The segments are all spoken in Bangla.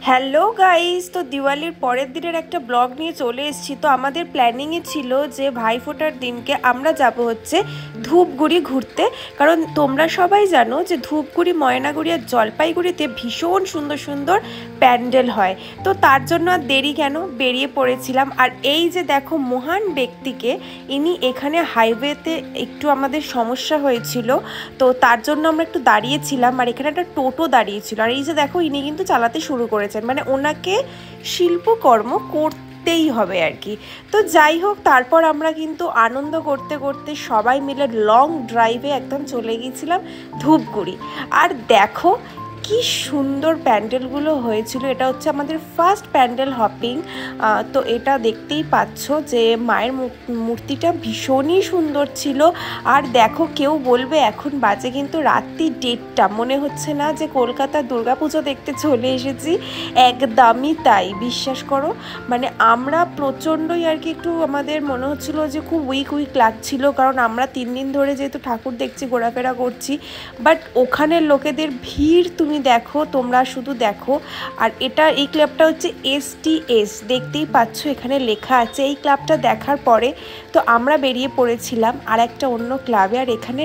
হ্যালো গাইস, তো দিওয়ালির পরের দিনের একটা ব্লগ নিয়ে চলে এসেছি। তো আমাদের প্ল্যানিংয়ে ছিল যে ভাইফোঁটার দিনকে আমরা যাব হচ্ছে ধূপগুড়ি ঘুরতে। কারণ তোমরা সবাই জানো যে ধূপগুড়ি, ময়নাগুড়ি আর জলপাইগুড়িতে ভীষণ সুন্দর সুন্দর প্যান্ডেল হয়। তো তার জন্য আর দেরি কেন, বেরিয়ে পড়েছিলাম। আর এই যে দেখো মহান ব্যক্তিকে, ইনি এখানে হাইওয়েতে একটু আমাদের সমস্যা হয়েছিল, তো তার জন্য আমরা একটু দাঁড়িয়েছিলাম। আর এখানে একটা টোটো দাঁড়িয়েছিল, আর এই যে দেখো ইনি কিন্তু চালাতে শুরু করেছেন, মানে ওনাকে শিল্পকর্ম করতেই হবে আর কি। তো যাই হোক, তারপর আমরা কিন্তু আনন্দ করতে করতে সবাই মিলে লং ড্রাইভে একদম চলে গিয়েছিলাম ধূপগুড়ি। আর দেখো কি সুন্দর প্যান্ডেলগুলো হয়েছিল। এটা হচ্ছে আমাদের ফার্স্ট প্যান্ডেল হপিং। তো এটা দেখতেই পাচ্ছ যে মায়ের মূর্তিটা ভীষণই সুন্দর ছিল। আর দেখো, কেউ বলবে এখন বাজে কিন্তু রাত্রি 1:30, মনে হচ্ছে না যে কলকাতার দুর্গাপুজো দেখতে চলে এসেছি। একদমই তাই, বিশ্বাস করো। মানে আমরা প্রচণ্ডই আর কি একটু আমাদের মনে হচ্ছিল যে খুব উইক লাগছিল, কারণ আমরা 3 দিন ধরে যেহেতু ঠাকুর দেখছি, ঘোরাফেরা করছি। বাট ওখানের লোকেদের ভিড় তুমি দেখো, তোমরা শুধু দেখো। আর এই ক্লাবটা হচ্ছে STS, দেখতেই পাচ্ছ এখানে লেখা আছে। এই ক্লাবটা দেখার পরে তো আমরা বেরিয়ে পড়েছিলাম আর একটা অন্য ক্লাবে। আর এখানে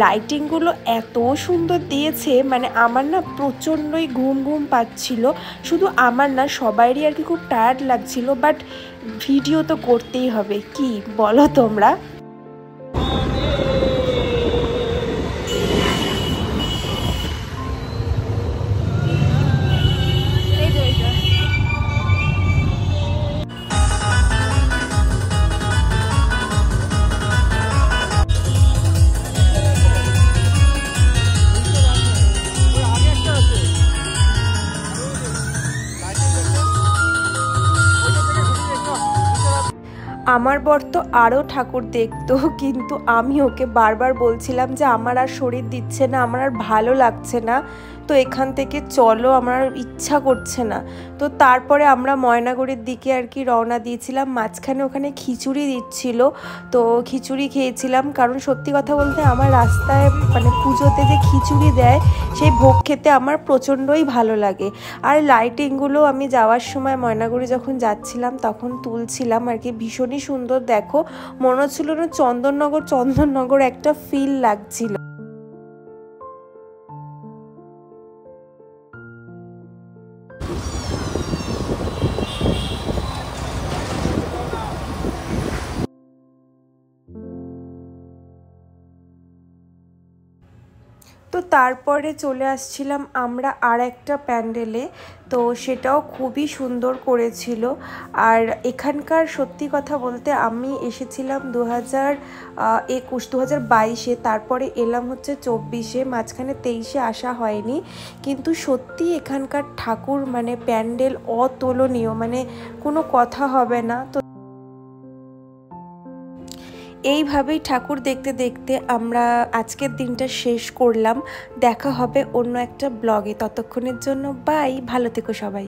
লাইটিংগুলো এত সুন্দর দিয়েছে, মানে আমার না প্রচণ্ডই ঘুম পাচ্ছিল। শুধু আমার না, সবাইরই আর কি খুব টায়ার্ড লাগছিল। বাট ভিডিও তো করতেই হবে, কি বলো তোমরা? আমার বর তো আরও ঠাকুর দেখতো, কিন্তু আমি ওকে বারবার বলছিলাম যে আমার আর শরীর দিচ্ছে না, আমার আর ভালো লাগছে না, তো এখান থেকে চলো, আমার ইচ্ছা করছে না। তো তারপরে আমরা ময়নাগুড়ির দিকে আর কি রওনা দিয়েছিলাম। মাঝখানে ওখানে খিচুড়ি দিচ্ছিল, তো খিচুড়ি খেয়েছিলাম। কারণ সত্যি কথা বলতে আমার রাস্তায় মানে পুজোতে যে খিচুড়ি দেয়, সেই ভোগ খেতে আমার প্রচণ্ডই ভালো লাগে। আর লাইটিংগুলো আমি যাওয়ার সময় ময়নাগুড়ি যখন যাচ্ছিলাম তখন তুলছিলাম আর কি, ভীষণই সুন্দর। দেখো, মনে হচ্ছিল না চন্দননগর একটা ফিল লাগছিল। তো তারপরে চলে আসছিলাম আমরা আর একটা প্যান্ডেলে, তো সেটাও খুবই সুন্দর করেছিল। আর এখানকার সত্যি কথা বলতে আমি এসেছিলাম 2022, তারপরে এলাম হচ্ছে 24, মাঝখানে 23 আসা হয়নি। কিন্তু সত্যি এখানকার ঠাকুর মানে প্যান্ডেল অতুলনীয়, মানে কোনো কথা হবে না। তো এইভাবেই ঠাকুর দেখতে দেখতে আমরা আজকের দিনটা শেষ করলাম। দেখা হবে অন্য একটা ব্লগে, ততক্ষণের জন্য বাই, ভালো থেকো সবাই।